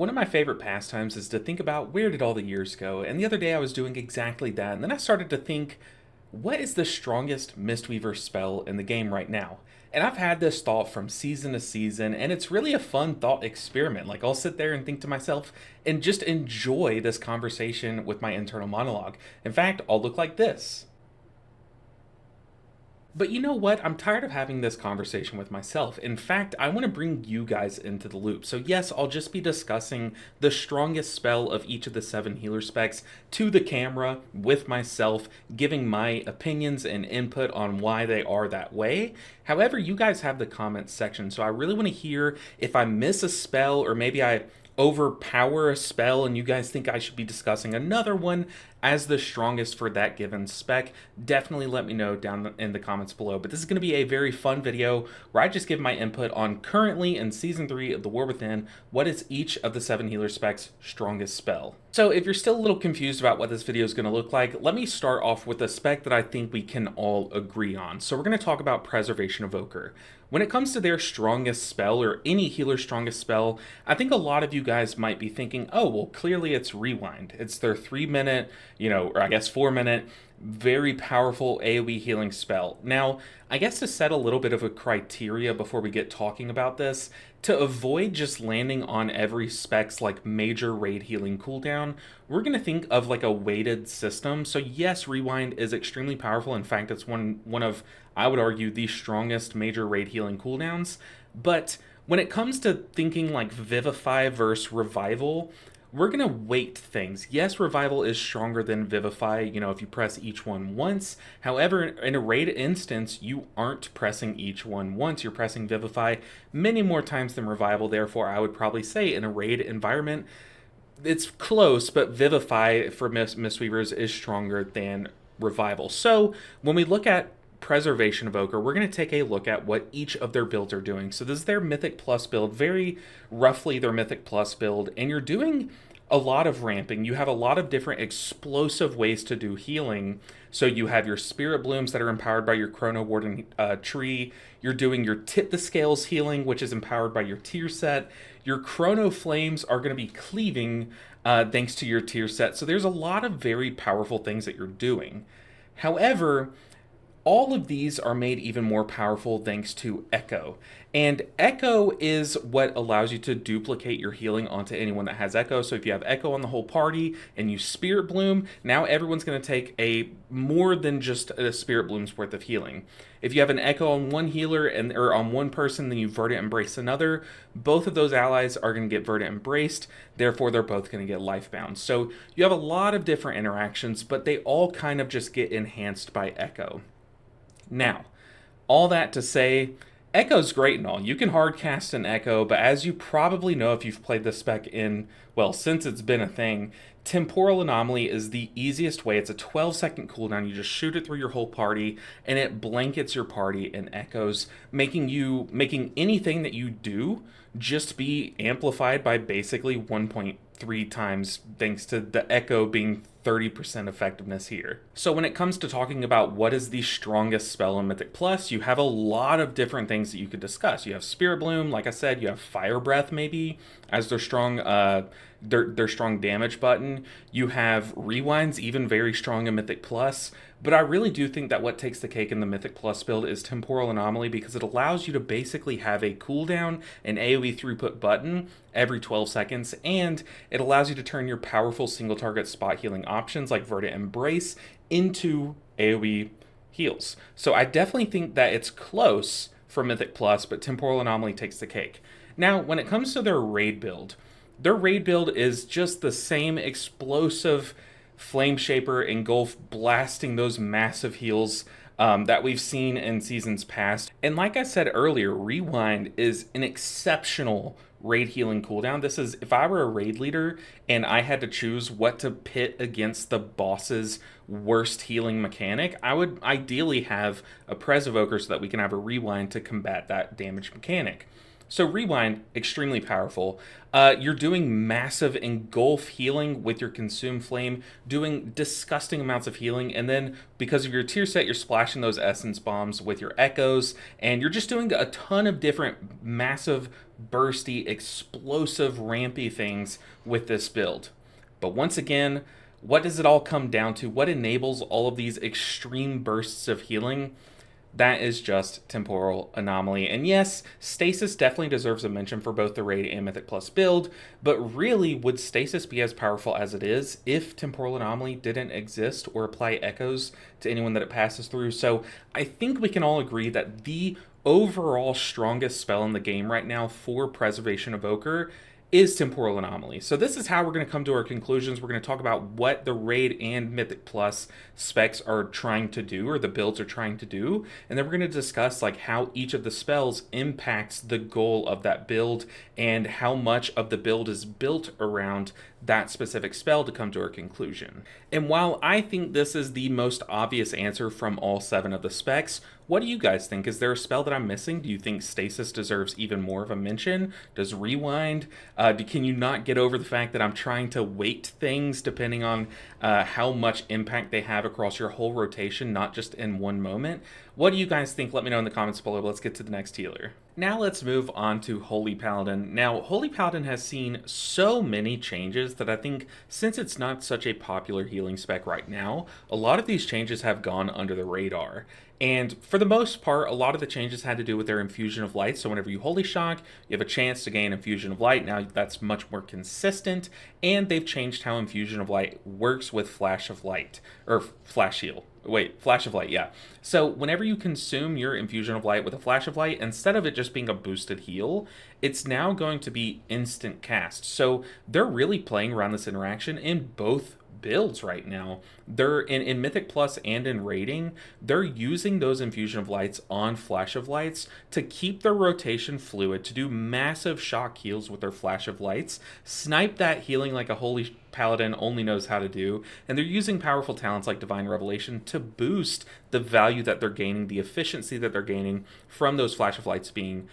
One of my favorite pastimes is to think about where did all the years go, and the other day I was doing exactly that, and then I started to think, what is the strongest Mistweaver spell in the game right now? And I've had this thought from season to season, and it's really a fun thought experiment. Like, I'll sit there and think to myself and just enjoy this conversation with my internal monologue. In fact, I'll look like this. But you know what? I'm tired of having this conversation with myself. In fact, I want to bring you guys into the loop. So, yes, I'll just be discussing the strongest spell of each of the 7 healer specs to the camera with myself, giving my opinions and input on why they are that way. However, you guys have the comments section, so I really want to hear if I miss a spell or maybe I overpower a spell and you guys think I should be discussing another one as the strongest for that given spec. Definitely let me know down in the comments below. But this is going to be a very fun video where I just give my input on currently in season 3 of the War Within, what is each of the 7 healer specs strongest spell. So if you're still a little confused about what this video is going to look like, let me start off with a spec that I think we can all agree on. So we're going to talk about Preservation Evoker. When it comes to their strongest spell, or any healer's strongest spell, I think a lot of you guys might be thinking, oh, well, clearly it's Rewind. It's their 3-minute, or I guess 4-minute, very powerful AoE healing spell. Now, I guess to set a little bit of a criteria before we get talking about this, to avoid just landing on every spec's like major raid healing cooldown, we're going to think of like a weighted system. So yes, Rewind is extremely powerful. In fact, it's one of, I would argue, the strongest major raid healing cooldowns. But when it comes to thinking like Vivify versus Revival, we're going to weight things. Yes, Revival is stronger than Vivify, if you press each one once. However, in a raid instance, you aren't pressing each one once. You're pressing Vivify many more times than Revival. Therefore, I would probably say in a raid environment, it's close, but Vivify for Mistweavers is stronger than Revival. So when we look at Preservation Evoker, we're going to take a look at what each of their builds are doing. So this is their Mythic Plus build, very roughly their Mythic Plus build, and you're doing a lot of ramping. You have a lot of different explosive ways to do healing. So you have your Spirit Blooms that are empowered by your Chrono Warden tree. You're doing your Tip the Scales healing, which is empowered by your tier set. Your Chrono Flames are going to be cleaving thanks to your tier set. So there's a lot of very powerful things that you're doing. However, all of these are made even more powerful thanks to Echo. And Echo is what allows you to duplicate your healing onto anyone that has Echo. So if you have Echo on the whole party and you Spirit Bloom, now everyone's going to take a more than just a Spirit Bloom's worth of healing. If you have an Echo on one healer or on one person, then you Verdant Embrace another. Both of those allies are going to get Verdant Embraced. Therefore, they're both going to get Lifebound. So you have a lot of different interactions, but they all kind of just get enhanced by Echo. Now, all that to say, Echo's great and all. You can hard cast an Echo, but as you probably know if you've played this spec since it's been a thing, Temporal Anomaly is the easiest way. It's a 12-second cooldown. You just shoot it through your whole party, and it blankets your party in echoes, making anything that you do just be amplified by basically 1.3 times, thanks to the Echo being 30% effectiveness here. So when it comes to talking about what is the strongest spell in Mythic Plus, you have a lot of different things that you could discuss. You have Spirit Bloom, like I said, you have Fire Breath maybe as their strong their strong damage button. You have Rewinds, even very strong in Mythic Plus. But I really do think that what takes the cake in the Mythic Plus build is Temporal Anomaly, because it allows you to basically have a cooldown and AoE throughput button every 12 seconds, and it allows you to turn your powerful single target spot healing options like Verdant Embrace into AoE heals. So I definitely think that it's close for Mythic Plus, but Temporal Anomaly takes the cake. Now, when it comes to their raid build is just the same explosive Flame Shaper engulf blasting those massive heals that we've seen in seasons past. And like I said earlier, Rewind is an exceptional raid healing cooldown. This is, if I were a raid leader and I had to choose what to pit against the boss's worst healing mechanic, I would ideally have a Pres Evoker so that we can have a Rewind to combat that damage mechanic. So Rewind, extremely powerful. You're doing massive engulf healing with your Consume Flame, doing disgusting amounts of healing, and then because of your tier set, you're splashing those Essence Bombs with your Echoes, and you're just doing a ton of different massive, bursty, explosive, rampy things with this build. But once again, what does it all come down to? What enables all of these extreme bursts of healing? That is just Temporal Anomaly. And yes, Stasis definitely deserves a mention for both the Raid and Mythic Plus build, but really, would Stasis be as powerful as it is if Temporal Anomaly didn't exist or apply echoes to anyone that it passes through? So I think we can all agree that the overall strongest spell in the game right now for Preservation Evoker is Temporal Anomaly. So this is how we're going to come to our conclusions. We're going to talk about what the Raid and Mythic Plus specs are trying to do, or the builds are trying to do, and then we're going to discuss like how each of the spells impacts the goal of that build and how much of the build is built around that specific spell to come to our conclusion. And while I think this is the most obvious answer from all 7 of the specs, what do you guys think? Is there a spell that I'm missing? Do you think Stasis deserves even more of a mention? Does Rewind? Can you not get over the fact that I'm trying to weight things depending on how much impact they have across your whole rotation, not just in one moment? What do you guys think? Let me know in the comments below. Let's get to the next healer. Now let's move on to Holy Paladin. Now, Holy Paladin has seen so many changes that I think since it's not such a popular healing spec right now, a lot of these changes have gone under the radar. And for the most part, a lot of the changes had to do with their Infusion of Light. So whenever you Holy Shock, you have a chance to gain Infusion of Light. Now that's much more consistent, and they've changed how Infusion of Light works with Flash of Light, or Flash Heal. Wait, Flash of Light, yeah. So whenever you consume your Infusion of Light with a Flash of Light, instead of it just being a boosted heal, it's now going to be instant cast. So they're really playing around this interaction in both builds right now. They're in Mythic Plus and in Raiding, they're using those Infusion of Lights on Flash of Lights to keep their rotation fluid, to do massive shock heals with their Flash of Lights, snipe that healing like a Holy Paladin only knows how to do, and they're using powerful talents like Divine Revelation to boost the value that they're gaining, the efficiency that they're gaining from those Flash of Lights being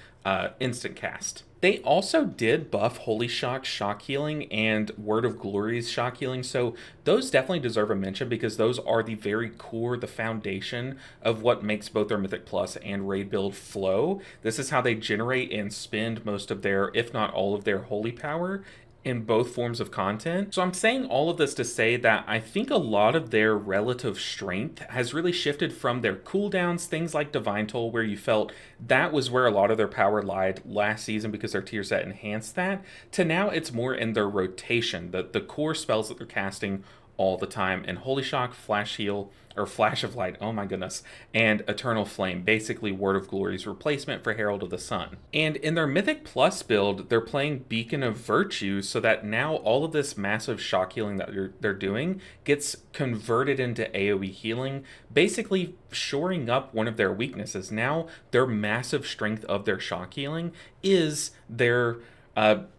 instant cast. They also did buff Holy shock healing and Word of Glory's shock healing, so those definitely deserve a mention because those are the very core, the foundation of what makes both their Mythic Plus and Raid build flow. This is how they generate and spend most of their, if not all of their holy power in both forms of content. So I'm saying all of this to say that I think a lot of their relative strength has really shifted from their cooldowns, things like Divine Toll, where you felt that was where a lot of their power lied last season because their tier set enhanced that, to now it's more in their rotation, the core spells that they're casting all the time, and Holy Shock, Flash Heal, or Flash of Light, oh my goodness, and Eternal Flame, basically Word of Glory's replacement for Herald of the Sun. And in their Mythic Plus build, they're playing Beacon of Virtue so that now all of this massive shock healing that they're doing gets converted into AoE healing, basically shoring up one of their weaknesses. Now their massive strength of their shock healing is their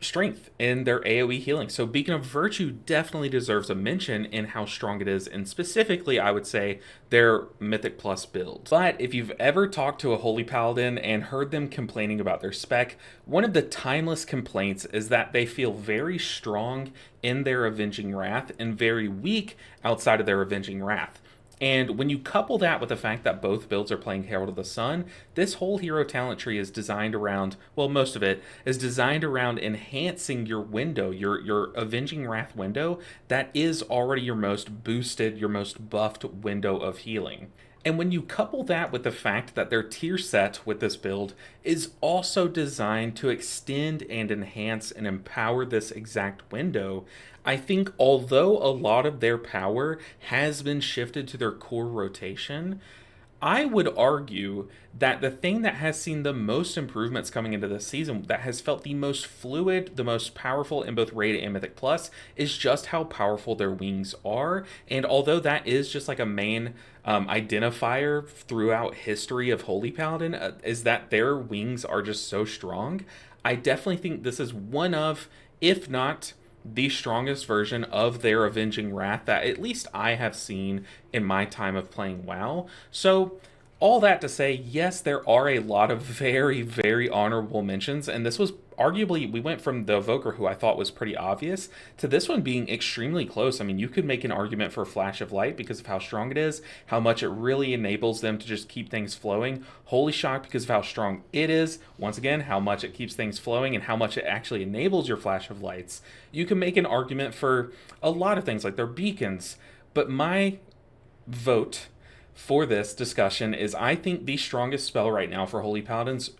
strength in their AoE healing. So Beacon of Virtue definitely deserves a mention in how strong it is, and specifically, I would say, their Mythic Plus build. But if you've ever talked to a Holy Paladin and heard them complaining about their spec, one of the timeless complaints is that they feel very strong in their Avenging Wrath and very weak outside of their Avenging Wrath. And when you couple that with the fact that both builds are playing Herald of the Sun, this whole hero talent tree is designed around, well, most of it is designed around enhancing your window, your Avenging Wrath window that is already your most boosted, your most buffed window of healing. And when you couple that with the fact that their tier set with this build is also designed to extend and enhance and empower this exact window, I think although a lot of their power has been shifted to their core rotation, I would argue that the thing that has seen the most improvements coming into this season, that has felt the most fluid, the most powerful in both Raid and Mythic Plus, is just how powerful their wings are. And although that is just like a main identifier throughout history of Holy Paladin, is that their wings are just so strong, I definitely think this is one of, if not the strongest version of their Avenging Wrath that at least I have seen in my time of playing WoW. So All that to say, yes, there are a lot of very, very honorable mentions, and this was arguably, we went from the evoker, who I thought was pretty obvious, to this one being extremely close. I mean, you could make an argument for Flash of Light because of how strong it is, how much it really enables them to just keep things flowing. Holy Shock because of how strong it is, once again, how much it keeps things flowing and how much it actually enables your Flash of Lights. You can make an argument for a lot of things like their beacons, but my vote for this discussion is I think the strongest spell right now for Holy Paladins,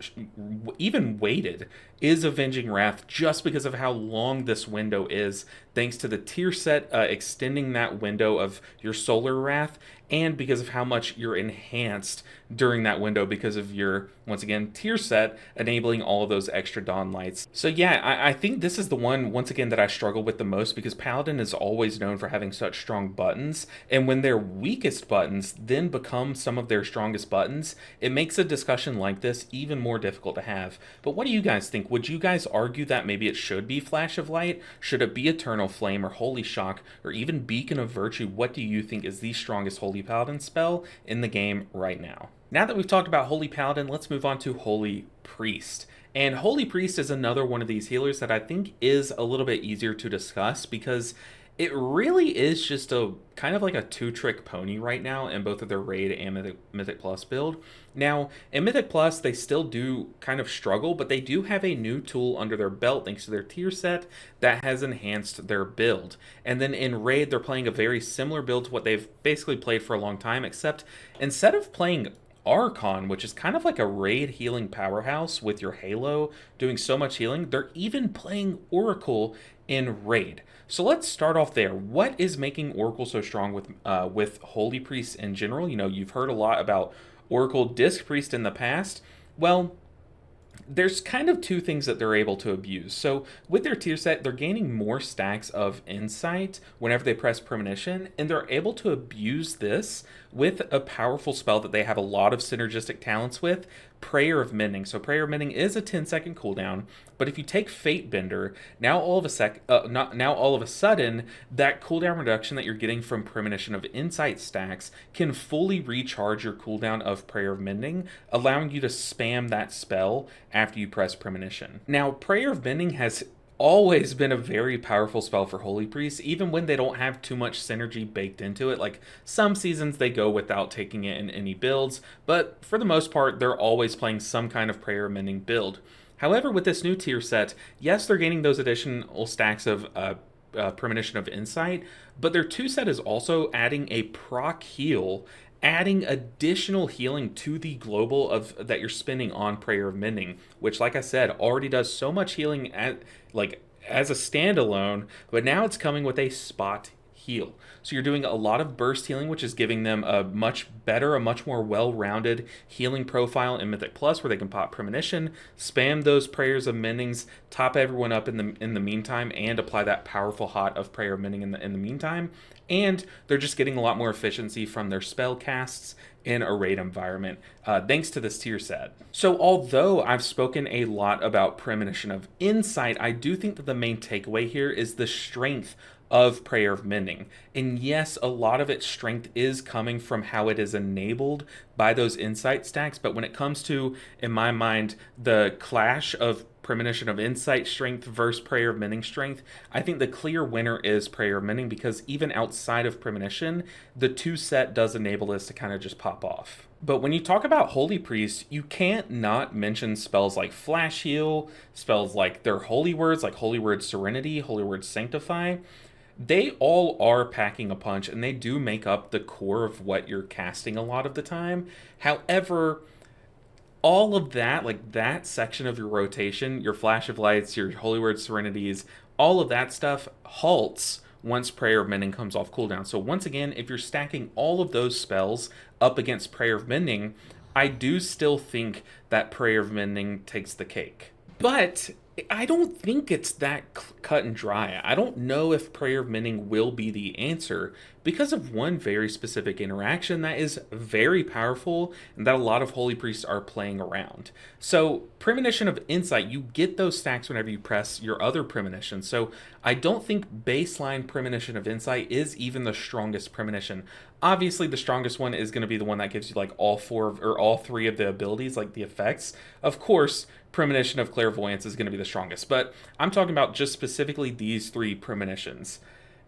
even weighted, is Avenging Wrath just because of how long this window is, thanks to the tier set extending that window of your Solar Wrath, and because of how much you're enhanced during that window because of your, once again, tier set enabling all of those extra dawn lights. So yeah, I think this is the one, once again, that I struggle with the most because Paladin is always known for having such strong buttons, and when their weakest buttons then become some of their strongest buttons, it makes a discussion like this even more difficult to have. But what do you guys think? Would you guys argue that maybe it should be Flash of Light? Should it be Eternal Flame or Holy Shock or even Beacon of Virtue? What do you think is the strongest Holy Paladin spell in the game right now? Now that we've talked about Holy Paladin, let's move on to Holy Priest. And Holy Priest is another one of these healers that I think is a little bit easier to discuss because it really is just a kind of like a two-trick pony right now in both of their Raid and Mythic Plus build. Now, in Mythic Plus, they still do kind of struggle, but they do have a new tool under their belt thanks to their tier set that has enhanced their build. And then in Raid, they're playing a very similar build to what they've basically played for a long time, except instead of playing Archon, which is kind of like a raid healing powerhouse with your Halo doing so much healing, they're even playing Oracle in Raid. So let's start off there. What is making Oracle so strong with Holy Priest in general? You know, you've heard a lot about Oracle Disc Priest in the past. Well, there's kind of two things that they're able to abuse. So with their tier set, they're gaining more stacks of insight whenever they press premonition, and they're able to abuse this with a powerful spell that they have a lot of synergistic talents with, Prayer of Mending. So Prayer of Mending is a 10-second cooldown, but if you take Fate Bender, now all of a sudden, that cooldown reduction that you're getting from Premonition of Insight stacks can fully recharge your cooldown of Prayer of Mending, allowing you to spam that spell after you press Premonition. Now, Prayer of Mending has always been a very powerful spell for Holy Priests, even when they don't have too much synergy baked into it. Like, some seasons they go without taking it in any builds, but for the most part, they're always playing some kind of Prayer Mending build. However, with this new tier set, yes, they're gaining those additional stacks of Premonition of Insight, but their 2 set is also adding a proc heal, adding additional healing to the global of that you're spending on Prayer of Mending, which, like I said, already does so much healing as a standalone, but now it's coming with a spot heal. So you're doing a lot of burst healing, which is giving them a much better, a much more well-rounded healing profile in Mythic Plus, where they can pop Premonition, spam those Prayers of Mendings, top everyone up in the meantime, and apply that powerful hot of Prayer of Mending in the meantime. And they're just getting a lot more efficiency from their spell casts in a raid environment, thanks to this tier set. So although I've spoken a lot about Premonition of Insight, I do think that the main takeaway here is the strength of Prayer of Mending. And yes, a lot of its strength is coming from how it is enabled by those insight stacks, but when it comes to, in my mind, the clash of Premonition of Insight strength versus Prayer of Mending strength, I think the clear winner is Prayer of Mending, because even outside of Premonition, the 2 set does enable this to kind of just pop off. But when you talk about Holy Priest, you can't not mention spells like Flash Heal, spells like their Holy Words, like Holy Word Serenity, Holy Word Sanctify. They all are packing a punch, and they do make up the core of what you're casting a lot of the time. However, all of that, like that section of your rotation, your Flash of Lights, your Holy Word Serenities, all of that stuff halts once Prayer of Mending comes off cooldown. So once again, if you're stacking all of those spells up against Prayer of Mending, I do still think that Prayer of Mending takes the cake. But I don't think it's that cut and dry. I don't know if Prayer of Mending will be the answer because of one very specific interaction that is very powerful and that a lot of Holy Priests are playing around. So, Premonition of Insight, you get those stacks whenever you press your other premonition. So, I don't think baseline Premonition of Insight is even the strongest premonition. Obviously, the strongest one is going to be the one that gives you like all four or all three of the abilities, like the effects. Of course, Premonition of Clairvoyance is going to be the strongest, but I'm talking about just specifically these three premonitions.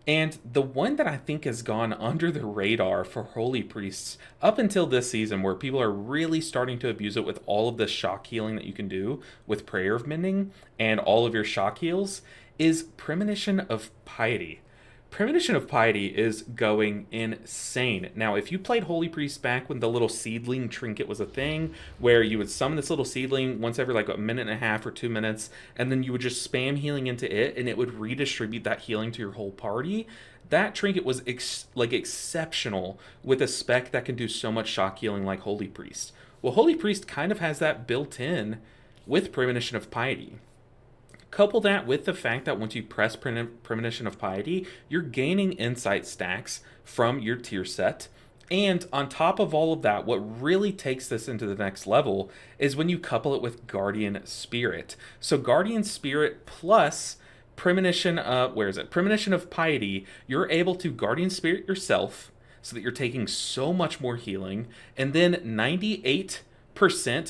And the one that I think has gone under the radar for Holy Priests up until this season, where people are really starting to abuse it with all of the shock healing that you can do with Prayer of Mending and all of your shock heals, is Premonition of Piety. Premonition of Piety is going insane. Now, if you played Holy Priest back when the little seedling trinket was a thing, where you would summon this little seedling once every like a minute and a half or 2 minutes, and then you would just spam healing into it, and it would redistribute that healing to your whole party, that trinket was exceptional with a spec that can do so much shock healing like Holy Priest. Well, Holy Priest kind of has that built in with Premonition of Piety. Couple that with the fact that once you press Premonition of Piety, you're gaining insight stacks from your tier set. And on top of all of that, what really takes this into the next level is when you couple it with Guardian Spirit. So Guardian Spirit plus Premonition of, where is it? Premonition of Piety, you're able to Guardian Spirit yourself so that you're taking so much more healing. And then 98%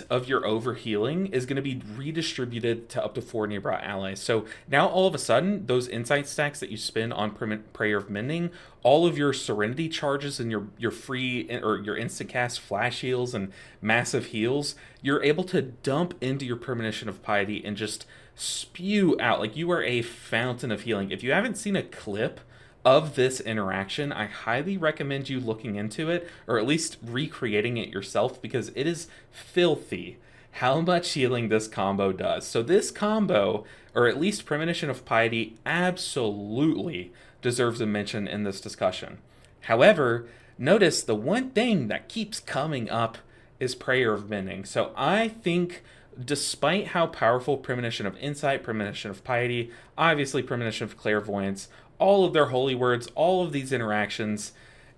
of your overhealing is going to be redistributed to up to 4 nearby allies. So now all of a sudden, those insight stacks that you spend on Prayer of Mending, all of your Serenity charges and your free or your instant cast flash heals and massive heals, you're able to dump into your Premonition of Piety and just spew out. Like, you are a fountain of healing. If you haven't seen a clip of this interaction, I highly recommend you looking into it, or at least recreating it yourself, because it is filthy how much healing this combo does. So this combo, or at least Premonition of Piety, absolutely deserves a mention in this discussion. However, notice the one thing that keeps coming up is Prayer of Mending. So I think, despite how powerful Premonition of Insight, Premonition of Piety, obviously Premonition of Clairvoyance, all of their holy words, all of these interactions,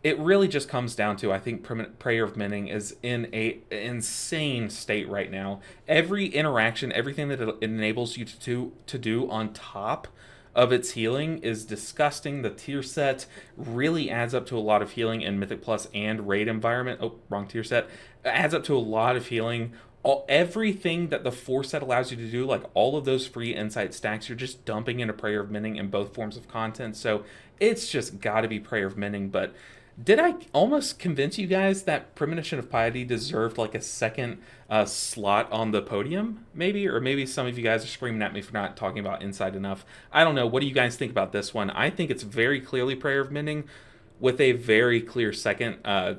it really just comes down to, I think Prayer of Mending is in a insane state right now. Every interaction, everything that it enables you to do on top of its healing is disgusting. The tier set really adds up to a lot of healing in Mythic Plus and Raid environment. Oh, wrong tier set. It adds up to a lot of healing. Everything that the 4 set allows you to do, like all of those free insight stacks, you're just dumping into Prayer of Mending in both forms of content. So it's just got to be Prayer of Mending. But did I almost convince you guys that Premonition of Piety deserved like a second slot on the podium, maybe? Or maybe some of you guys are screaming at me for not talking about Insight enough. I don't know. What do you guys think about this one? I think it's very clearly Prayer of Mending with a very clear second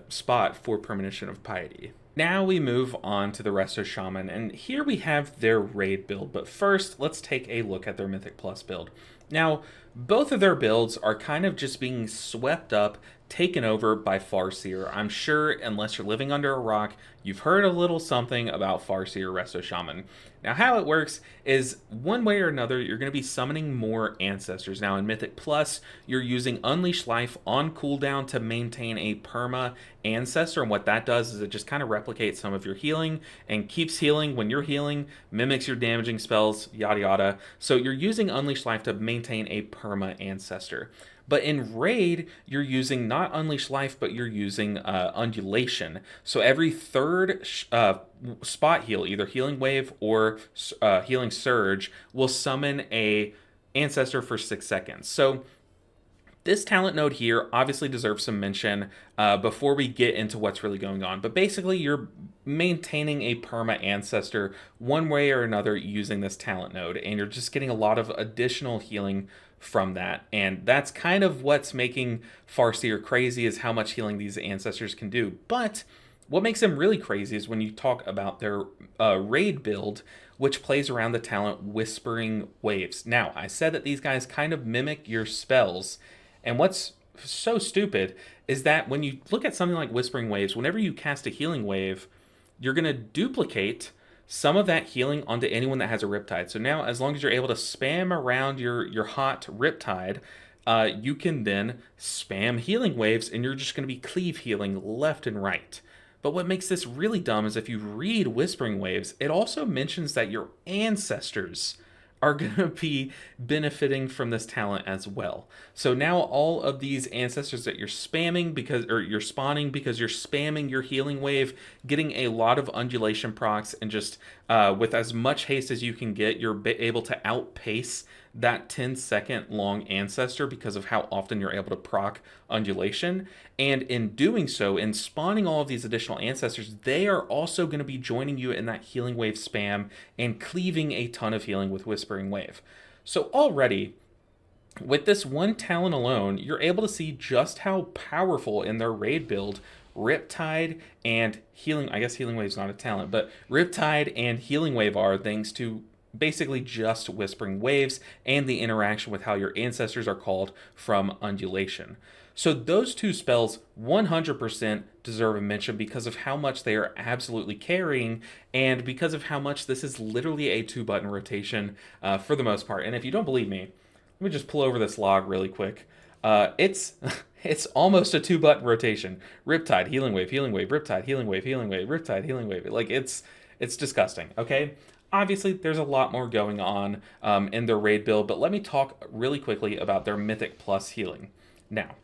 spot for Premonition of Piety. Now we move on to the Resto Shaman, and here we have their raid build, but first let's take a look at their Mythic Plus build. Now, both of their builds are kind of just being swept up, taken over by Farseer. I'm sure, unless you're living under a rock, you've heard a little something about Farseer Resto Shaman. Now, how it works is, one way or another, you're going to be summoning more ancestors. Now, in Mythic Plus, you're using Unleash Life on cooldown to maintain a perma ancestor, and what that does is it just kind of replicates some of your healing and keeps healing when you're healing, mimics your damaging spells, yada yada. So you're using Unleash Life to maintain a perma ancestor. But in Raid, you're using not Unleash Life, but you're using Undulation. So every third spot heal, either Healing Wave or Healing Surge, will summon a ancestor for 6 seconds. So this talent node here obviously deserves some mention before we get into what's really going on. But basically, you're maintaining a perma ancestor one way or another using this talent node, and you're just getting a lot of additional healing from that. And that's kind of what's making Farseer crazy, is how much healing these ancestors can do. But what makes them really crazy is when you talk about their raid build, which plays around the talent Whispering Waves. Now, I said that these guys kind of mimic your spells, and what's so stupid is that when you look at something like Whispering Waves, whenever you cast a healing wave, you're going to duplicate some of that healing onto anyone that has a Riptide. So now, as long as you're able to spam around your hot Riptide, you can then spam healing waves, and you're just going to be cleave healing left and right. But what makes this really dumb is if you read Whispering Waves, it also mentions that your ancestors are going to be benefiting from this talent as well. So now all of these ancestors that you're spamming because, or you're spawning because you're spamming your healing wave, getting a lot of undulation procs, and just with as much haste as you can get, you're able to outpace that 10-second long ancestor because of how often you're able to proc undulation. And in doing so, in spawning all of these additional ancestors, they are also going to be joining you in that healing wave spam and cleaving a ton of healing with Whispering Wave. So already, with this one talent alone, you're able to see just how powerful in their raid build Riptide and Healing, I guess Healing Wave's not a talent, but Riptide and Healing Wave are, thanks to basically just Whispering Waves and the interaction with how your ancestors are called from undulation. So those two spells 100% deserve a mention because of how much they are absolutely carrying, and because of how much this is literally a 2-button rotation for the most part. And if you don't believe me, let me just pull over this log really quick. It's it's almost a 2-button rotation. Riptide, Healing Wave, Healing Wave, Riptide, Healing Wave, Healing Wave, Riptide, Healing Wave. Like it's disgusting. Okay. Obviously, there's a lot more going on in their raid build, but let me talk really quickly about their Mythic Plus healing. Now,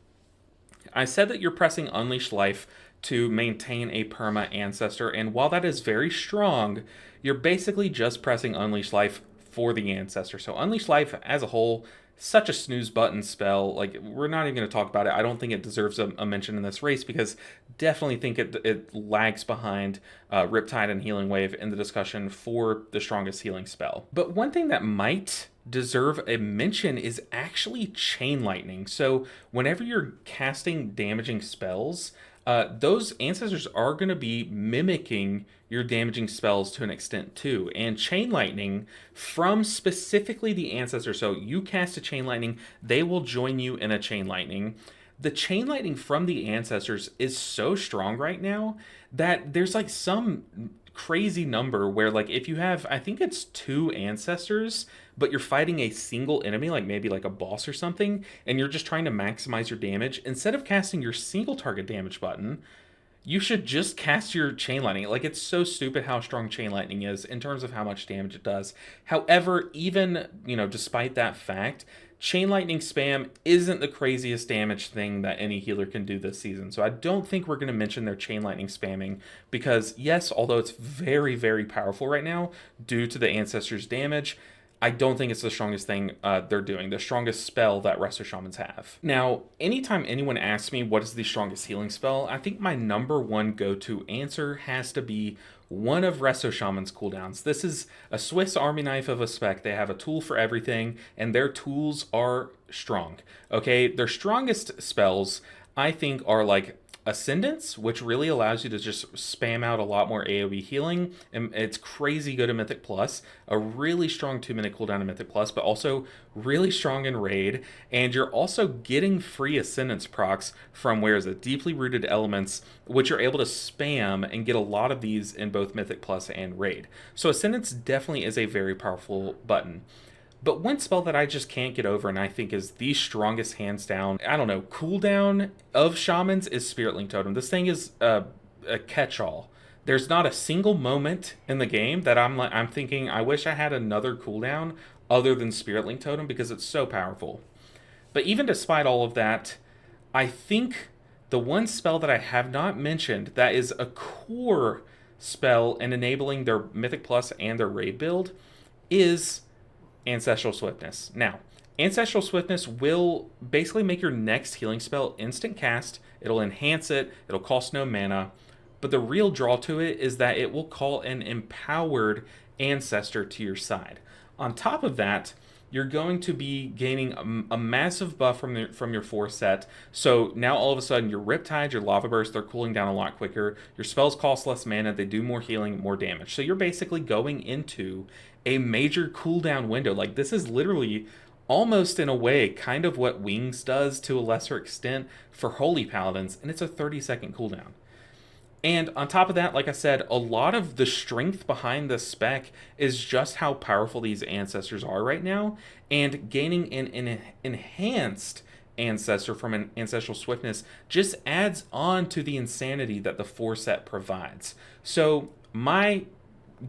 I said that you're pressing Unleash Life to maintain a perma ancestor, and while that is very strong, you're basically just pressing Unleash Life for the ancestor. So Unleash Life as a whole, such a snooze button spell. Like, we're not even going to talk about it. I don't think it deserves a mention in this race because definitely think it lags behind Riptide and Healing Wave in the discussion for the strongest healing spell. But one thing that might deserve a mention is actually Chain Lightning. So whenever you're casting damaging spells, those ancestors are going to be mimicking your damaging spells to an extent too. And Chain Lightning from specifically the ancestor, so you cast a Chain Lightning, they will join you in a Chain Lightning. The Chain Lightning from the ancestors is so strong right now that there's like some crazy number where, like, if you have, I think it's 2 ancestors, but you're fighting a single enemy, like maybe like a boss or something, and you're just trying to maximize your damage, instead of casting your single target damage button, you should just cast your Chain Lightning. Like, it's so stupid how strong Chain Lightning is in terms of how much damage it does. However, even, despite that fact, Chain Lightning spam isn't the craziest damage thing that any healer can do this season. So I don't think we're going to mention their Chain Lightning spamming because, yes, although it's very, very powerful right now due to the Ancestors' damage, I don't think it's the strongest thing they're doing, the strongest spell that Resto Shamans have. Now, anytime anyone asks me what is the strongest healing spell, I think my number one go-to answer has to be one of Resto Shaman's cooldowns. This is a Swiss Army knife of a spec. They have a tool for everything, and their tools are strong. Okay, their strongest spells, I think, are like Ascendance, which really allows you to just spam out a lot more AoE healing, and it's crazy good at Mythic Plus, a really strong 2-minute cooldown in Mythic Plus, but also really strong in Raid, and you're also getting free Ascendance procs from, where is it, Deeply Rooted Elements, which you're able to spam and get a lot of these in both Mythic Plus and Raid. So Ascendance definitely is a very powerful button. But one spell that I just can't get over and I think is the strongest hands down, I don't know, cooldown of Shamans is Spirit Link Totem. This thing is a catch-all. There's not a single moment in the game that I'm thinking, I wish I had another cooldown other than Spirit Link Totem because it's so powerful. But even despite all of that, I think the one spell that I have not mentioned that is a core spell in enabling their Mythic Plus and their Raid build is Ancestral Swiftness. Now, Ancestral Swiftness will basically make your next healing spell instant cast. It'll enhance it. It'll cost no mana. But the real draw to it is that it will call an empowered ancestor to your side. On top of that, you're going to be gaining a massive buff from your 4 set. So now all of a sudden your Riptide, your Lava Burst, they're cooling down a lot quicker. Your spells cost less mana. They do more healing, more damage. So you're basically going into a major cooldown window. Like, this is literally almost in a way kind of what Wings does to a lesser extent for Holy Paladins, and it's a 30-second cooldown. And on top of that, like I said, a lot of the strength behind this spec is just how powerful these ancestors are right now, and gaining an enhanced ancestor from an ancestral swiftness just adds on to the insanity that the 4 set provides. So my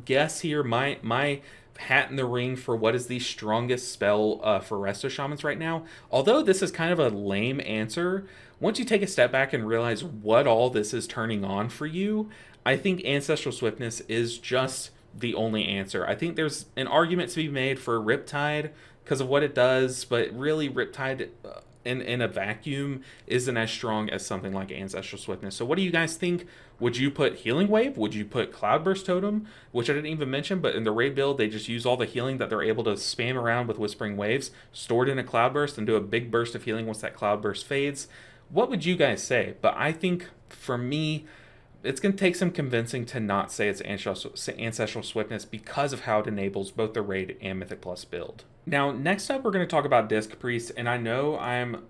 guess here, my hat in the ring for what is the strongest spell for resto shamans right now, although this is kind of a lame answer, once you take a step back and realize what all this is turning on for you, I think ancestral swiftness is just the only answer. I think there's an argument to be made for Riptide because of what it does, but really Riptide in a vacuum isn't as strong as something like Ancestral Swiftness. So what do you guys think? Would you put Healing Wave? Would you put Cloudburst Totem? Which I didn't even mention, but in the raid build, they just use all the healing that they're able to spam around with Whispering Waves, stored in a Cloudburst, and do a big burst of healing once that Cloudburst fades. What would you guys say? But I think, for me, it's going to take some convincing to not say it's Ancestral Swiftness because of how it enables both the Raid and Mythic Plus build. Now, next up, we're going to talk about Disc Priest, and I know I'm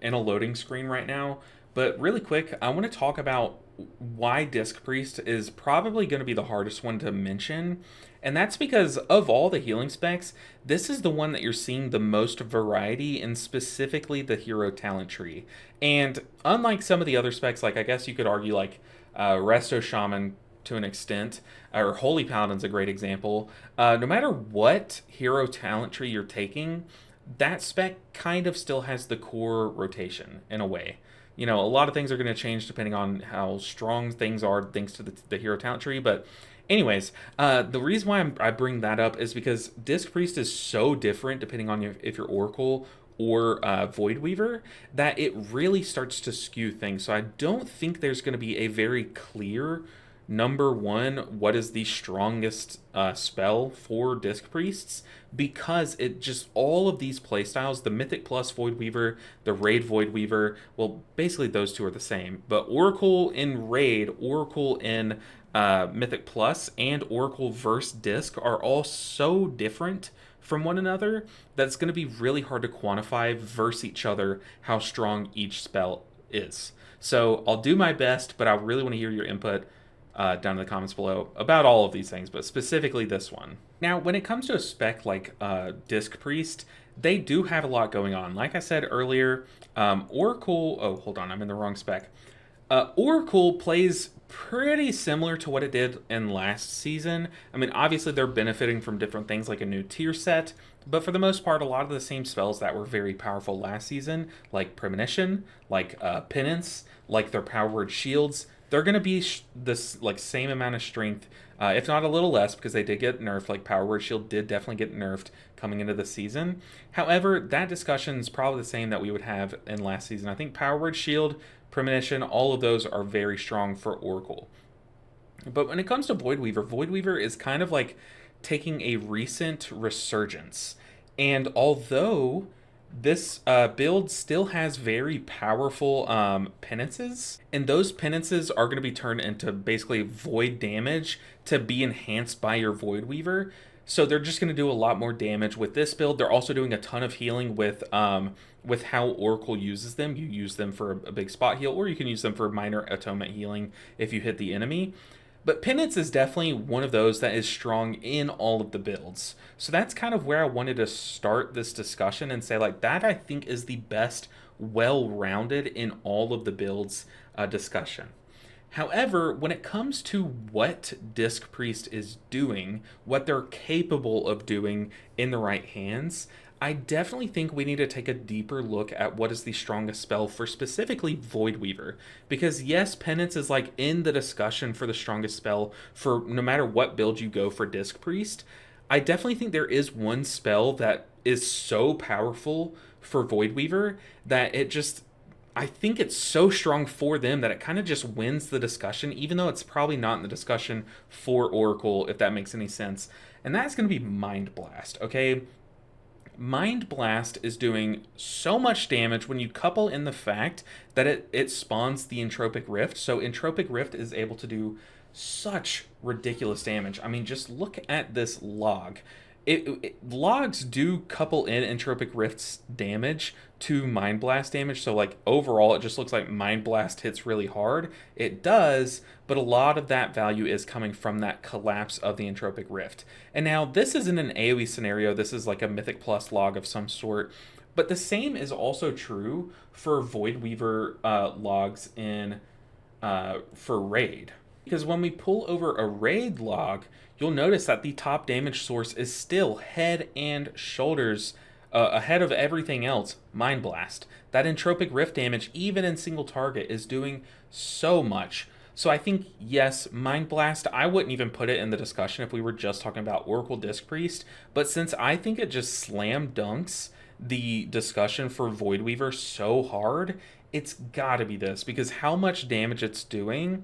in a loading screen right now, but really quick, I want to talk about why Disc Priest is probably going to be the hardest one to mention, and that's because of all the healing specs, this is the one that you're seeing the most variety in, specifically the hero talent tree. And unlike some of the other specs, like I guess you could argue like Resto Shaman to an extent, or Holy Paladin's a great example. No matter what hero talent tree you're taking, that spec kind of still has the core rotation in a way. You know, a lot of things are going to change depending on how strong things are thanks to the hero talent tree, but anyways, the reason why I bring that up is because Disc Priest is so different depending on if you're Oracle or Void Weaver, that it really starts to skew things. So I don't think there's going to be a very clear number one, what is the strongest spell for Disc Priests, because it just, all of these playstyles, the Mythic Plus Void Weaver, the Raid Void Weaver, well, basically those two are the same, but Oracle in Raid, Oracle in Mythic Plus, and Oracle versus Disc are all so different from one another that it's going to be really hard to quantify versus each other how strong each spell is. So I'll do my best, but I really want to hear your input down in the comments below about all of these things, but specifically this one. Now, when it comes to a spec like Disc Priest, they do have a lot going on. Like I said earlier, Oracle... Oh, hold on, I'm in the wrong spec. Oracle plays pretty similar to what it did in last season. I mean, obviously they're benefiting from different things like a new tier set, but for the most part, a lot of the same spells that were very powerful last season, like Premonition, like Penance, like their Power Word Shields, they're going to be this like same amount of strength, if not a little less, because they did get nerfed. Like Power Word Shield did definitely get nerfed coming into the season. However, that discussion is probably the same that we would have in last season. I think Power Word Shield, Premonition, all of those are very strong for Oracle. But when it comes to Void Weaver is kind of like taking a recent resurgence. And although this build still has very powerful penances, and those penances are going to be turned into basically void damage to be enhanced by your Void Weaver. So they're just going to do a lot more damage with this build. They're also doing a ton of healing with how Oracle uses them. You use them for a big spot heal, or you can use them for minor atonement healing if you hit the enemy. But Penance is definitely one of those that is strong in all of the builds. So that's kind of where I wanted to start this discussion and say, like, that I think is the best well-rounded in all of the builds discussion. However, when it comes to what Disc Priest is doing, what they're capable of doing in the right hands, I definitely think we need to take a deeper look at what is the strongest spell for specifically Void Weaver. Because yes, Penance is like in the discussion for the strongest spell for no matter what build you go for Disc Priest. I definitely think there is one spell that is so powerful for Void Weaver that it just... I think it's so strong for them that it kind of just wins the discussion, even though it's probably not in the discussion for Oracle, if that makes any sense. And that's going to be Mind Blast, okay? Mind Blast is doing so much damage when you couple in the fact that it spawns the Entropic Rift. So Entropic Rift is able to do such ridiculous damage. I mean, just look at this log. logs do couple in entropic rift's damage to mind blast damage, so like overall it just looks like mind blast hits really hard. It does, but a lot of that value is coming from that collapse of the entropic rift. And now this isn't an AoE scenario, this is like a mythic plus log of some sort, but the same is also true for void weaver logs in for raid, because when we pull over a raid log, you'll notice that the top damage source is still head and shoulders ahead of everything else. Mind Blast. That entropic rift damage, even in single target, is doing so much. So I think, yes, Mind Blast, I wouldn't even put it in the discussion if we were just talking about Oracle Disc Priest, but since I think it just slam dunks the discussion for Void Weaver so hard, it's gotta be this, because how much damage it's doing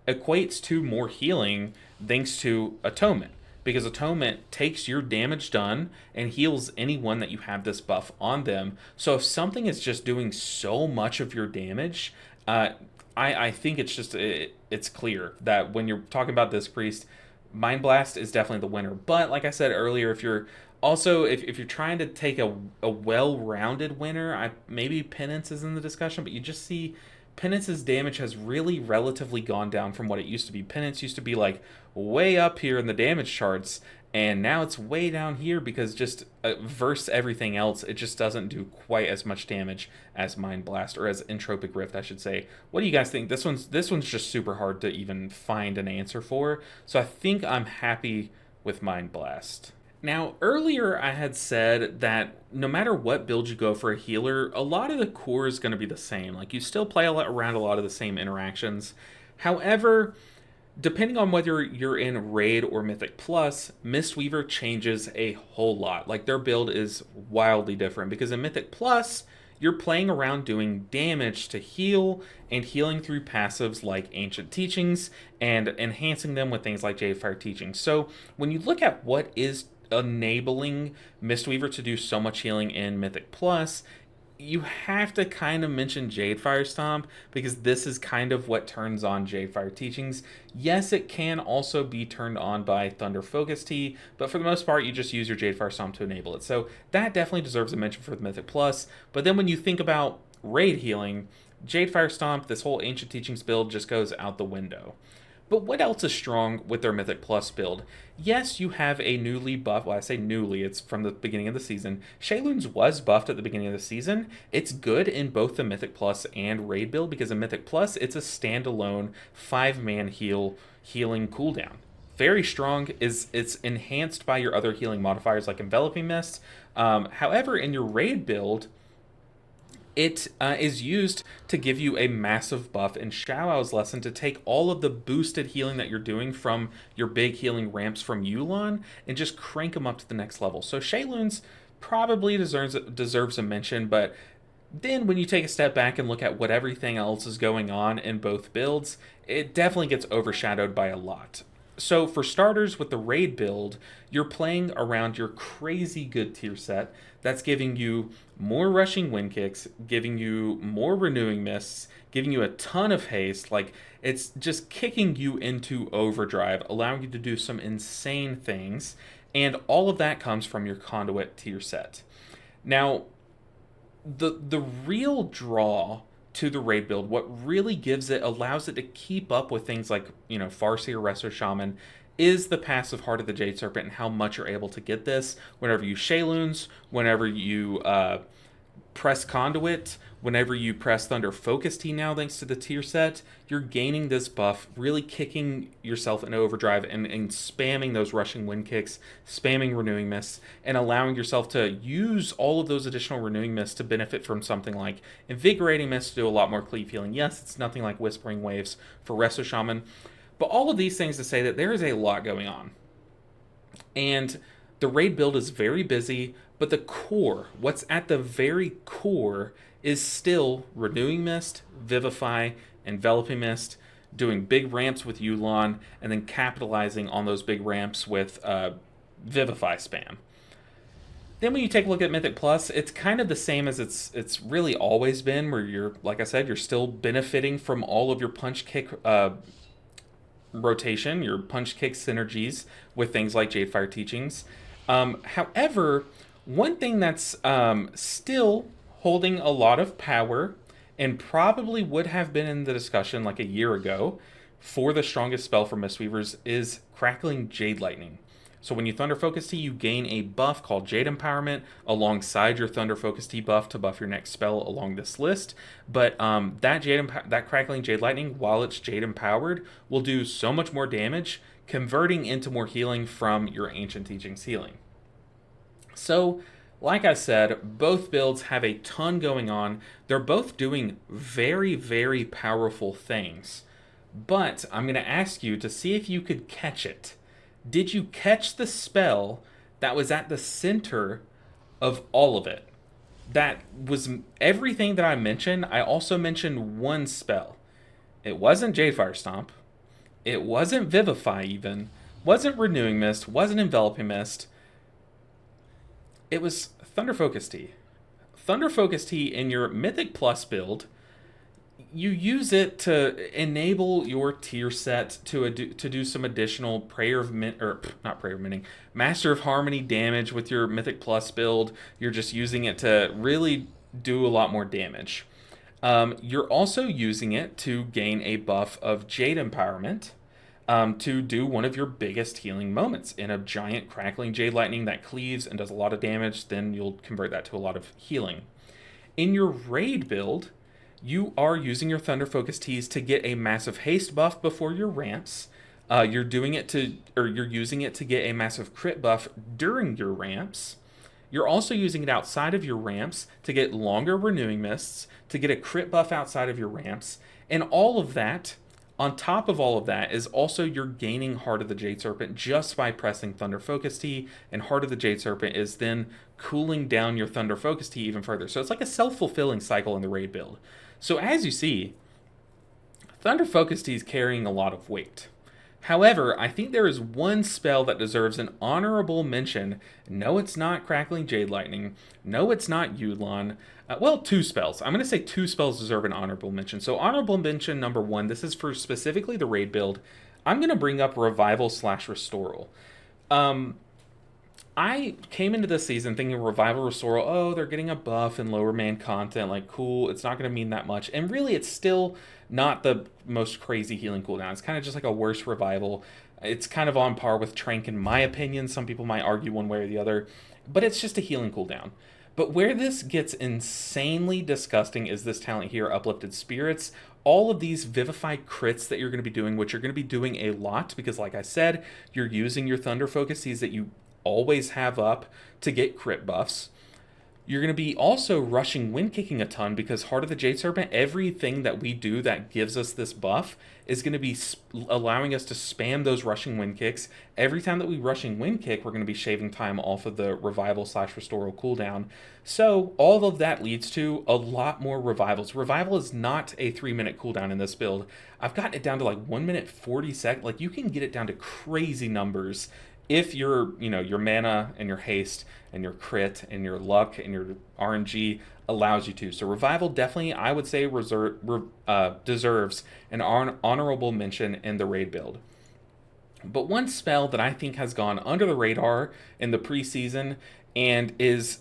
equates to more healing thanks to Atonement. Because Atonement takes your damage done and heals anyone that you have this buff on them. So if something is just doing so much of your damage, I think it's clear that when you're talking about this priest, Mind Blast is definitely the winner. But like I said earlier, if you're also if you're trying to take a well-rounded winner, maybe Penance is in the discussion, but you just see Penance's damage has really relatively gone down from what it used to be. Penance used to be like way up here in the damage charts, and now it's way down here because just versus everything else, it just doesn't do quite as much damage as Mind Blast, or as Entropic Rift, I should say. What do you guys think? This one's just super hard to even find an answer for, so I think I'm happy with Mind Blast. Now, earlier I had said that no matter what build you go for a healer, a lot of the core is going to be the same. Like, you still play around a lot of the same interactions. However, depending on whether you're in Raid or Mythic Plus, Mistweaver changes a whole lot. Like, their build is wildly different, because in Mythic Plus, you're playing around doing damage to heal and healing through passives like Ancient Teachings and enhancing them with things like Jadefire Teachings. So when you look at what is enabling Mistweaver to do so much healing in Mythic Plus, you have to kind of mention Jadefire Stomp, because this is kind of what turns on Jadefire Teachings. Yes, it can also be turned on by Thunder Focus Tea, but for the most part, you just use your Jadefire Stomp to enable it. So that definitely deserves a mention for the Mythic Plus. But then when you think about raid healing, Jadefire Stomp, this whole Ancient Teachings build just goes out the window. But what else is strong with their Mythic Plus build? Yes, you have a newly buffed, well, I say newly, it's from the beginning of the season. Shayloons was buffed at the beginning of the season. It's good in both the Mythic Plus and Raid build, because in Mythic Plus, it's a standalone 5-man healing cooldown. Very strong. It's enhanced by your other healing modifiers like Enveloping Mist. However, in your Raid build, it is used to give you a massive buff in Shao-Ao's lesson to take all of the boosted healing that you're doing from your big healing ramps from Yu'lon and just crank them up to the next level. So Shayloons probably deserves a mention, but then when you take a step back and look at what everything else is going on in both builds, it definitely gets overshadowed by a lot. So for starters, with the raid build, you're playing around your crazy good tier set that's giving you more rushing wind kicks, giving you more renewing mists, giving you a ton of haste. Like, it's just kicking you into overdrive, allowing you to do some insane things, and all of that comes from your conduit tier set. Now, the real draw to the raid build, what really allows it to keep up with things like, Farseer, Resto Shaman, is the passive Heart of the Jade Serpent and how much you're able to get this whenever you Shayloons, whenever you press Conduit, whenever you press Thunder Focus Tea now, thanks to the tier set, you're gaining this buff, really kicking yourself into overdrive and spamming those rushing wind kicks, spamming renewing mists, and allowing yourself to use all of those additional renewing mists to benefit from something like invigorating mists to do a lot more cleave healing. Yes, it's nothing like whispering waves for Resto Shaman, but all of these things to say that there is a lot going on. And the raid build is very busy, but the core, what's at the very core, is still Renewing Mist, Vivify, Enveloping Mist, doing big ramps with Yu'lon, and then capitalizing on those big ramps with Vivify spam. Then when you take a look at Mythic Plus, it's kind of the same as it's really always been, where you're, like I said, you're still benefiting from all of your punch kick rotation, your punch kick synergies with things like Jadefire Teachings. However, one thing that's still holding a lot of power and probably would have been in the discussion like a year ago for the strongest spell for Mistweavers is Crackling Jade Lightning. So when you Thunder Focus Tea, you gain a buff called Jade Empowerment alongside your Thunder Focus Tea buff to buff your next spell along this list. But that Crackling Jade Lightning, while it's Jade Empowered, will do so much more damage, converting into more healing from your Ancient Teachings healing. So, like I said, both builds have a ton going on. They're both doing very, very powerful things. But I'm going to ask you to see if you could catch it. Did you catch the spell that was at the center of all of it? That was everything that I mentioned. I also mentioned one spell. It wasn't Jadefire Stomp. It wasn't Vivify even. Wasn't Renewing Mist. Wasn't Enveloping Mist. It was Thunder Focus Tea. Thunder Focus Tea in your Mythic Plus build, you use it to enable your tier set to do some additional Master of Harmony damage with your Mythic Plus build. You're just using it to really do a lot more damage. You're also using it to gain a buff of Jade Empowerment. To do one of your biggest healing moments in a giant Crackling Jade Lightning that cleaves and does a lot of damage. Then you'll convert that to a lot of healing. In your raid build, you are using your Thunder Focus Teas to get a massive haste buff before your ramps. You're using it to get a massive crit buff during your ramps. You're also using it outside of your ramps to get longer Renewing Mists, to get a crit buff outside of your ramps, and all of that. On top of all of that is also you're gaining Heart of the Jade Serpent just by pressing Thunder Focus Tea, and Heart of the Jade Serpent is then cooling down your Thunder Focus Tea even further. So it's like a self-fulfilling cycle in the raid build. So as you see, Thunder Focus Tea is carrying a lot of weight. However, I think there is one spell that deserves an honorable mention. No, it's not Crackling Jade Lightning. No, it's not Yulon. Well, two spells. I'm going to say two spells deserve an honorable mention. So honorable mention number one, this is for specifically the raid build. I'm going to bring up Revival/Restoral. I came into this season thinking Revival Restoral, oh, they're getting a buff and lower man content, like cool, it's not going to mean that much. And really, it's still not the most crazy healing cooldown. It's kind of just like a worse Revival. It's kind of on par with Trank in my opinion. Some people might argue one way or the other, but it's just a healing cooldown. But where this gets insanely disgusting is this talent here, Uplifted Spirits. All of these Vivify crits that you're going to be doing, which you're going to be doing a lot, because like I said, you're using your Thunder Focus Teas that you always have up to get crit buffs. You're going to be also rushing Wind Kicking a ton because Heart of the Jade Serpent, everything that we do that gives us this buff is going to be allowing us to spam those rushing Wind Kicks. Every time that we rushing Wind Kick, we're going to be shaving time off of the Revival/Restoral cooldown. So all of that leads to a lot more Revivals. Revival is not a 3-minute cooldown in this build. I've gotten it down to like 1 minute 40 seconds. Like you can get it down to crazy numbers if your mana and your haste and your crit and your luck and your RNG allows you to. So Revival definitely, I would say, deserves an honorable mention in the raid build. But one spell that I think has gone under the radar in the preseason and is,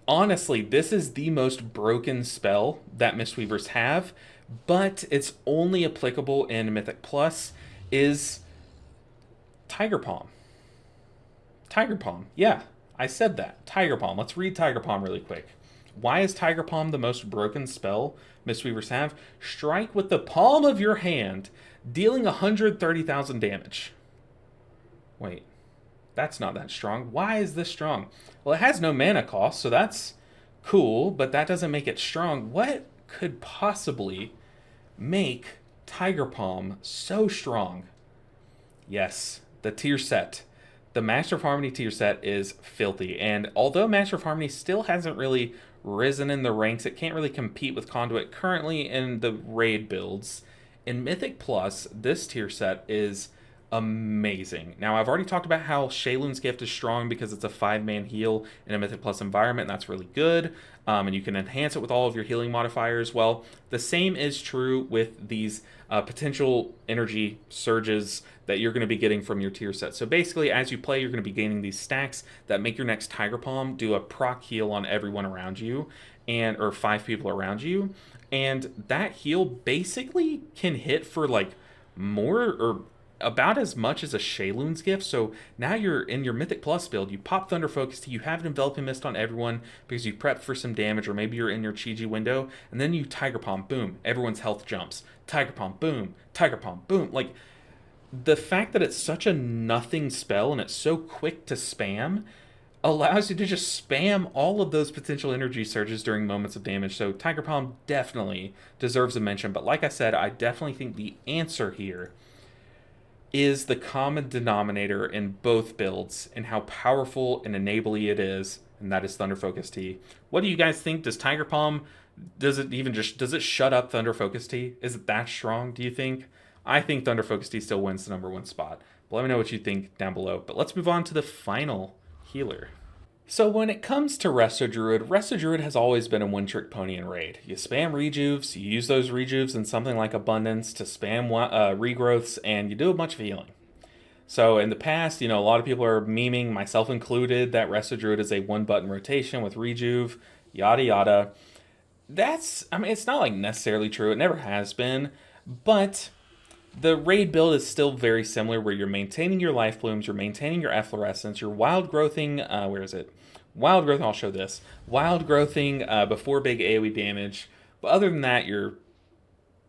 honestly, this is the most broken spell that Mistweavers have, but it's only applicable in Mythic Plus, is Tiger Palm. Tiger Palm. Yeah, I said that. Tiger Palm. Let's read Tiger Palm really quick. Why is Tiger Palm the most broken spell Mistweavers have? Strike with the palm of your hand, dealing 130,000 damage. Wait, that's not that strong. Why is this strong? Well, it has no mana cost, so that's cool, but that doesn't make it strong. What could possibly make Tiger Palm so strong? Yes, the tier set. The Master of Harmony tier set is filthy, and although Master of Harmony still hasn't really risen in the ranks, it can't really compete with Conduit currently in the raid builds. In Mythic Plus, this tier set is amazing. Now, I've already talked about how Shaylun's Gift is strong because it's a 5-man heal in a Mythic Plus environment, and that's really good. And you can enhance it with all of your healing modifiers. Well, the same is true with these potential energy surges that you're going to be getting from your tier set. So basically, as you play, you're going to be gaining these stacks that make your next Tiger Palm do a proc heal on everyone around you, and or 5 people around you. And that heal basically can hit for like more or about as much as a Shaylun's Gift. So now you're in your Mythic Plus build, you pop Thunder Focus Tea, you have an Enveloping Mist on everyone because you prepped for some damage, or maybe you're in your Chi-Ji window, and then you Tiger Palm, boom, everyone's health jumps. Tiger Palm, boom, Tiger Palm, boom. Like, the fact that it's such a nothing spell and it's so quick to spam allows you to just spam all of those potential energy surges during moments of damage. So Tiger Palm definitely deserves a mention, but like I said, I definitely think the answer here is the common denominator in both builds and how powerful and enabling it is, and that is Thunder Focus Tea. What do you guys think? Does Tiger Palm, does it shut up Thunder Focus Tea? Is it that strong, do you think? I think Thunder Focus Tea still wins the #1 spot. But let me know what you think down below. But let's move on to the final healer. So when it comes to Resto Druid has always been a one-trick pony in Raid. You spam rejuves, you use those rejuves in something like Abundance to spam regrowths, and you do a bunch of healing. So in the past, a lot of people are memeing, myself included, that Resto Druid is a one-button rotation with rejuve, yada yada. It's not like necessarily true, it never has been, but the raid build is still very similar, where you're maintaining your life blooms, you're maintaining your efflorescence, you're wild growthing, where is it? Wild growth, I'll show this. Wild growthing before big AoE damage. But other than that, you're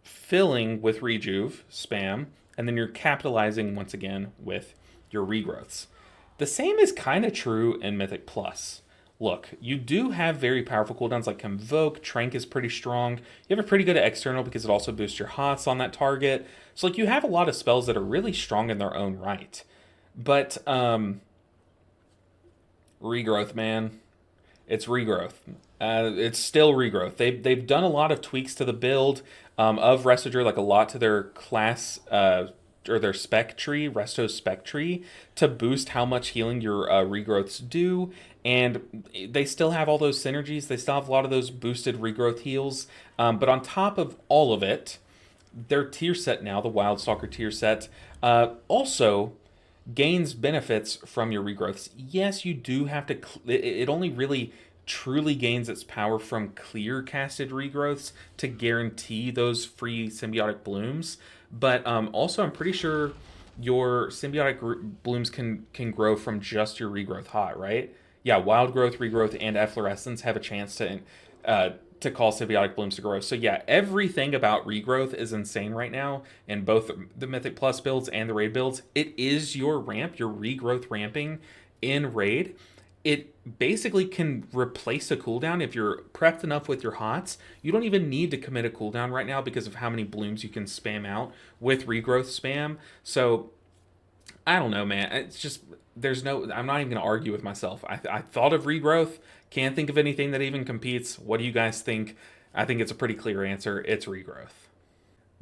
filling with rejuve, spam, and then you're capitalizing once again with your regrowths. The same is kind of true in Mythic Plus. Look, you do have very powerful cooldowns like Convoke, Trank is pretty strong. You have a pretty good external because it also boosts your HOTS on that target. So like you have a lot of spells that are really strong in their own right. But regrowth, man. It's regrowth. It's still regrowth. They've done a lot of tweaks to the build of Resto, like a lot to their class or their spec tree, Resto's spec tree, to boost how much healing your regrowths do. And they still have all those synergies. They still have a lot of those boosted regrowth heals. But on top of all of it, their tier set now, the Wildstalker tier set, also gains benefits from your regrowths. Yes, you do have to... It only really truly gains its power from clear casted regrowths to guarantee those free symbiotic blooms. But also, I'm pretty sure your symbiotic blooms can grow from just your regrowth hot, right? Yeah, wild growth, regrowth, and efflorescence have a chance to cause symbiotic blooms to grow. So yeah, everything about regrowth is insane right now in both the Mythic Plus builds and the Raid builds. It is your ramp, your regrowth ramping in Raid. It basically can replace a cooldown if you're prepped enough with your HOTS. You don't even need to commit a cooldown right now because of how many blooms you can spam out with regrowth spam. So I don't know, man. It's just, I'm not even going to argue with myself. I thought of regrowth. Can't think of anything that even competes. What do you guys think? I think it's a pretty clear answer. It's regrowth.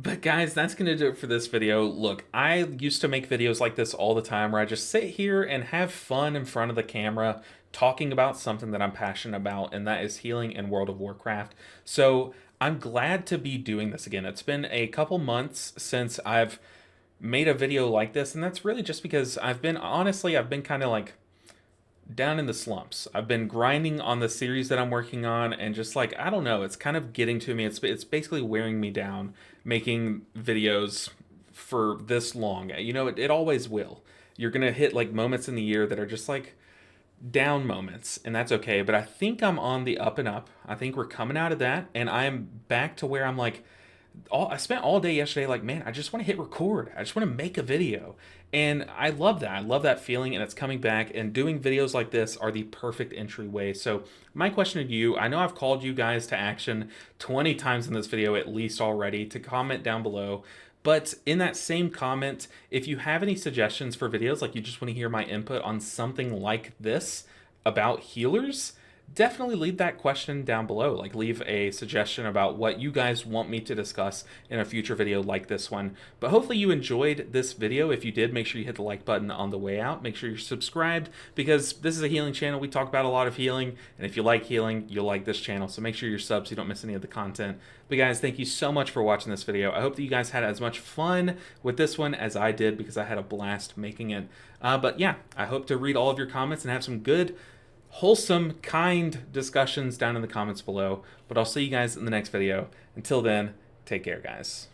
But guys, that's going to do it for this video. Look, I used to make videos like this all the time where I just sit here and have fun in front of the camera talking about something that I'm passionate about, and that is healing in World of Warcraft. So I'm glad to be doing this again. It's been a couple months since I've made a video like this, and that's really just because I've been kind of like down in the slumps. I've been grinding on the series that I'm working on, and just like, I don't know, it's kind of getting to me. It's basically wearing me down making videos for this long. It always will. You're gonna hit like moments in the year that are just like down moments, and that's okay. But I think I'm on the up and up. I think we're coming out of that, and I'm back to where I'm like, I spent all day yesterday like, man, I just want to hit record. I just want to make a video. And I love that. I love that feeling, and it's coming back, and doing videos like this are the perfect entryway. So my question to you, I know I've called you guys to action 20 times in this video at least already, to comment down below. But in that same comment, if you have any suggestions for videos, like you just want to hear my input on something like this about healers, definitely leave that question down below. Like, leave a suggestion about what you guys want me to discuss in a future video like this one. But hopefully you enjoyed this video. If you did, make sure you hit the like button on the way out. Make sure you're subscribed, because this is a healing channel. We talk about a lot of healing, and if you like healing, you'll like this channel. So make sure you're subbed so you don't miss any of the content. But guys, thank you so much for watching this video. I hope that you guys had as much fun with this one as I did, because I had a blast making it. But yeah, I hope to read all of your comments and have some good, wholesome, kind discussions down in the comments below. But I'll see you guys in the next video. Until then, take care, guys.